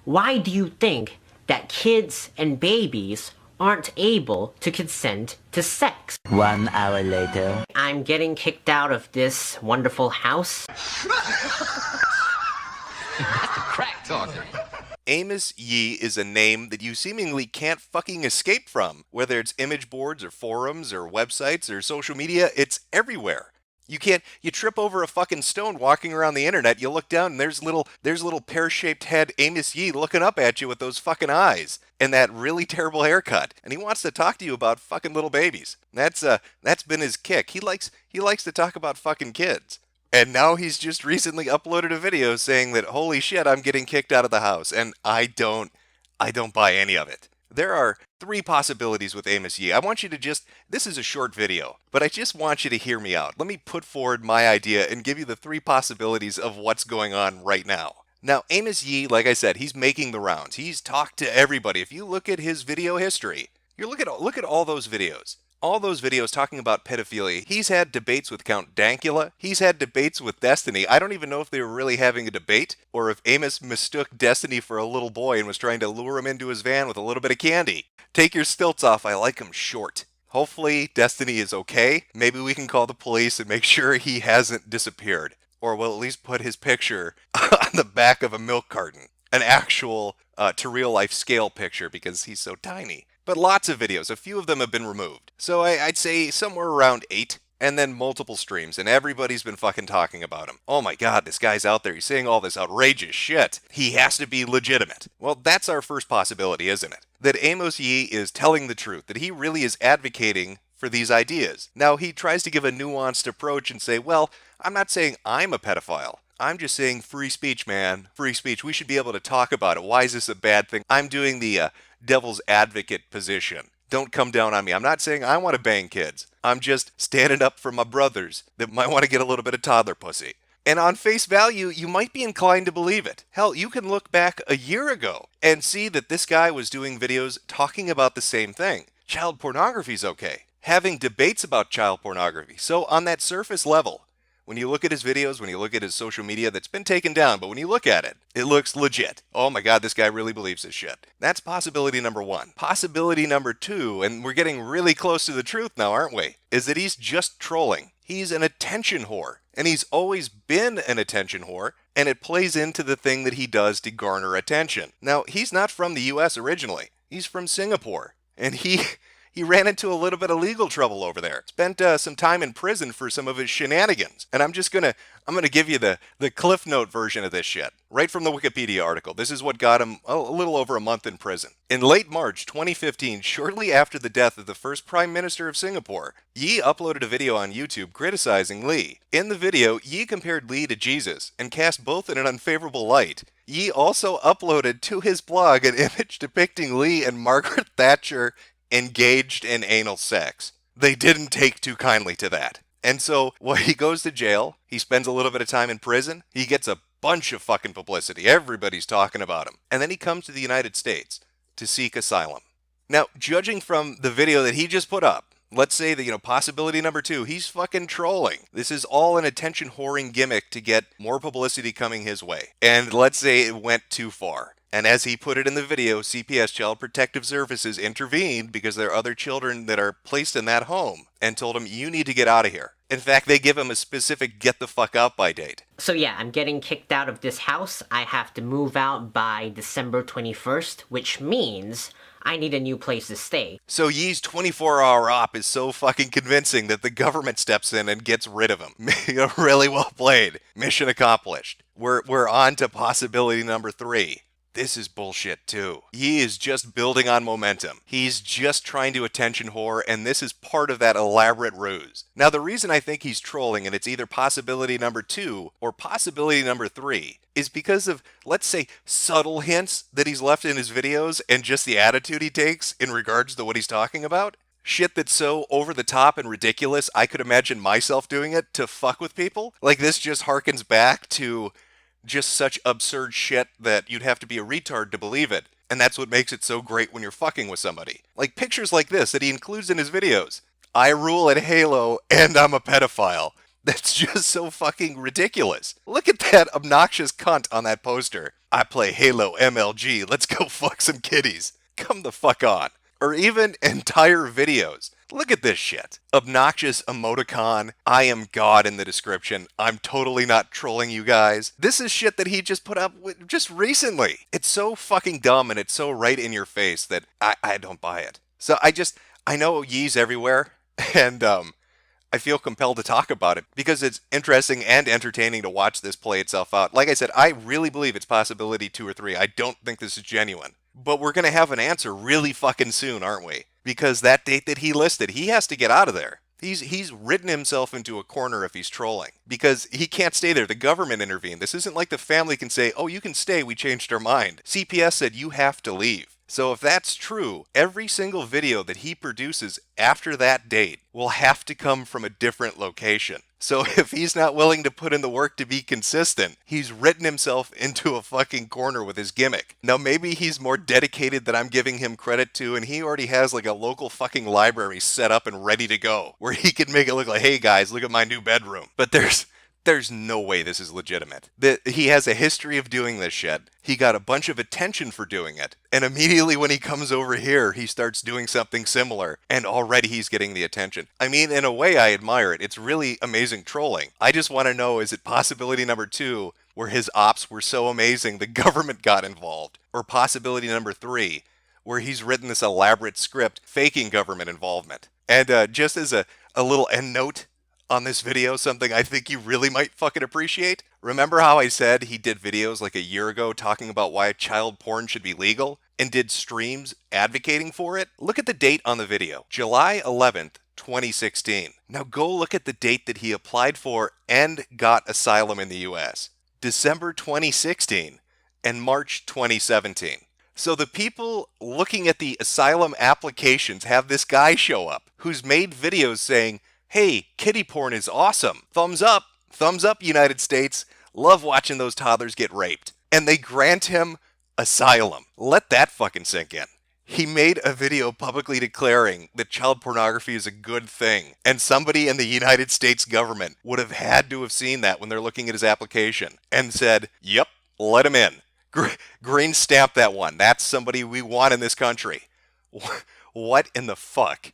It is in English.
Why do you think that kids and babies aren't able to consent to sex? 1 hour later. I'm getting kicked out of this wonderful house. Crack talking. Amos Yee is a name that you seemingly can't fucking escape from. Whether it's image boards or forums or websites or social media, it's everywhere. You trip over a fucking stone walking around the internet, you look down and there's little pear-shaped head Amos Yee looking up at you with those fucking eyes and that really terrible haircut. And he wants to talk to you about fucking little babies. That's been his kick. He likes to talk about fucking kids. And now he's just recently uploaded a video saying that, holy shit, I'm getting kicked out of the house. And I don't buy any of it. There are 3 possibilities with Amos Yee. I want you to this is a short video, but I just want you to hear me out. Let me put forward my idea and give you the 3 possibilities of what's going on right now. Now, Amos Yee, like I said, he's making the rounds. He's talked to everybody. If you look at his video history, look at all those videos. All those videos talking about pedophilia. He's had debates with Count Dankula. He's had debates with Destiny. I don't even know if they were really having a debate or if Amos mistook Destiny for a little boy and was trying to lure him into his van with a little bit of candy. Take your stilts off. I like him short. Hopefully Destiny is okay. Maybe we can call the police and make sure he hasn't disappeared. Or we'll at least put his picture on the back of a milk carton. An actual to real life scale picture because he's so tiny. But lots of videos, a few of them have been removed. So I'd say somewhere around 8, and then multiple streams, and everybody's been fucking talking about him. Oh my god, this guy's out there, he's saying all this outrageous shit. He has to be legitimate. Well, that's our first possibility, isn't it? That Amos Yee is telling the truth, that he really is advocating for these ideas. Now, he tries to give a nuanced approach and say, well, I'm not saying I'm a pedophile. I'm just saying free speech, man. Free speech. We should be able to talk about it. Why is this a bad thing? I'm doing the devil's advocate position. Don't come down on me. I'm not saying I want to bang kids. I'm just standing up for my brothers that might want to get a little bit of toddler pussy. And on face value, you might be inclined to believe it. Hell, you can look back a year ago and see that this guy was doing videos talking about the same thing. Child pornography is okay. Having debates about child pornography. So on that surface level, when you look at his videos, when you look at his social media that's been taken down, but when you look at it, it looks legit. Oh my god, this guy really believes this shit. That's possibility number 1. Possibility number 2, and we're getting really close to the truth now, aren't we? Is that he's just trolling. He's an attention whore. And he's always been an attention whore, and it plays into the thing that he does to garner attention. Now, he's not from the US originally. He's from Singapore. And he ran into a little bit of legal trouble over there. Spent some time in prison for some of his shenanigans. And I'm gonna give you the Cliff Note version of this shit. Right from the Wikipedia article. This is what got him a little over a month in prison. In late March 2015, shortly after the death of the first Prime Minister of Singapore, Yee uploaded a video on YouTube criticizing Lee. In the video, Yee compared Lee to Jesus and cast both in an unfavorable light. Yee also uploaded to his blog an image depicting Lee and Margaret Thatcher engaged in anal sex. They didn't take too kindly to that. And so, he goes to jail, he spends a little bit of time in prison, he gets a bunch of fucking publicity, everybody's talking about him, and then he comes to the United States to seek asylum. Now, judging from the video that he just put up, let's say that, possibility number 2, he's fucking trolling. This is all an attention whoring gimmick to get more publicity coming his way. And let's say it went too far. And as he put it in the video, CPS Child Protective Services intervened because there are other children that are placed in that home and told him, you need to get out of here. In fact, they give him a specific get the fuck out by date. So yeah, I'm getting kicked out of this house. I have to move out by December 21st, which means I need a new place to stay. So Yee's 24-hour op is so fucking convincing that the government steps in and gets rid of him. Really well played. Mission accomplished. We're on to possibility number 3. This is bullshit too. He is just building on momentum. He's just trying to attention whore, and this is part of that elaborate ruse. Now, the reason I think he's trolling, and it's either possibility number 2 or possibility number 3, is because of, let's say, subtle hints that he's left in his videos and just the attitude he takes in regards to what he's talking about. Shit that's so over the top and ridiculous, I could imagine myself doing it to fuck with people. Like, this just harkens back to just such absurd shit that you'd have to be a retard to believe it. And that's what makes it so great when you're fucking with somebody. Like pictures like this that he includes in his videos. I rule at Halo and I'm a pedophile. That's just so fucking ridiculous. Look at that obnoxious cunt on that poster. I play Halo MLG, let's go fuck some kitties. Come the fuck on. Or even entire videos. Look at this shit. Obnoxious emoticon, I am God in the description. I'm totally not trolling you guys. This is shit that he just put up with just recently. It's so fucking dumb and it's so right in your face that I don't buy it. So I know Yee's everywhere, and I feel compelled to talk about it because it's interesting and entertaining to watch this play itself out. Like I said, I really believe it's possibility 2 or 3. I don't think this is genuine. But we're going to have an answer really fucking soon, aren't we? Because that date that he listed, he has to get out of there. He's written himself into a corner if he's trolling. Because he can't stay there. The government intervened. This isn't like the family can say, oh, you can stay, we changed our mind. CPS said you have to leave. So if that's true, every single video that he produces after that date will have to come from a different location. So if he's not willing to put in the work to be consistent, he's written himself into a fucking corner with his gimmick. Now maybe he's more dedicated than I'm giving him credit to, and he already has like a local fucking library set up and ready to go, where he can make it look like, hey guys, look at my new bedroom. But there's no way this is legitimate. He has a history of doing this shit. He got a bunch of attention for doing it. And immediately when he comes over here, he starts doing something similar. And already he's getting the attention. I mean, in a way, I admire it. It's really amazing trolling. I just want to know, is it possibility number 2, where his ops were so amazing the government got involved? Or possibility number 3, where he's written this elaborate script faking government involvement? And just as a little end note, on this video, something I think you really might fucking appreciate. Remember how I said he did videos like a year ago talking about why child porn should be legal? And did streams advocating for it? Look at the date on the video. July 11th, 2016. Now go look at the date that he applied for and got asylum in the US. December 2016 and March 2017. So the people looking at the asylum applications have this guy show up who's made videos saying, hey, kitty porn is awesome. Thumbs up, United States. Love watching those toddlers get raped. And they grant him asylum. Let that fucking sink in. He made a video publicly declaring that child pornography is a good thing. And somebody in the United States government would have had to have seen that when they're looking at his application and said, yep, let him in. Green stamp that one. That's somebody we want in this country. What in the fuck?